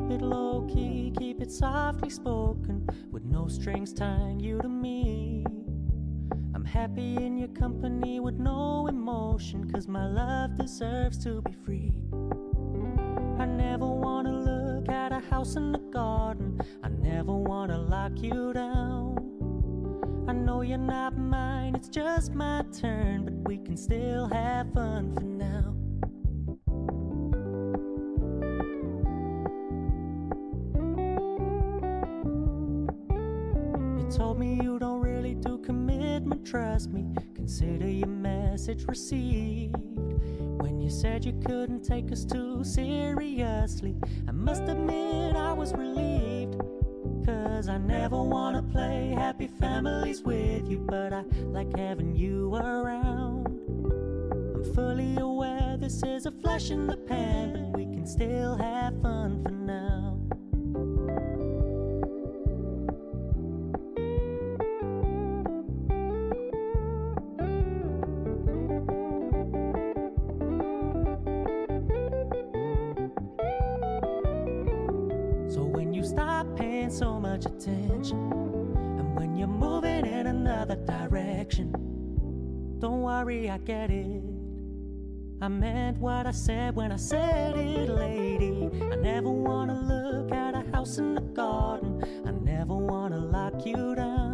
Keep it low-key, keep it softly spoken, with no strings tying you to me. I'm happy in your company with no emotion, 'cause my love deserves to be free. I never wanna look at a house in the garden, I never wanna lock you down. I know you're not mine, it's just my turn, but we can still have fun for now. You told me you don't really do commitment, trust me, consider your message received. When you said you couldn't take us too seriously, I must admit I was relieved. 'Cause I never wanna play happy families with you, but I like having you around. I'm fully aware this is a flash in the pan, but we can still have fun for now. So when you stop paying so much attention, and when you're moving in another direction, don't worry, I get it. I meant what I said when I said it, lady. I never wanna look at a house in the garden, I never wanna lock you down.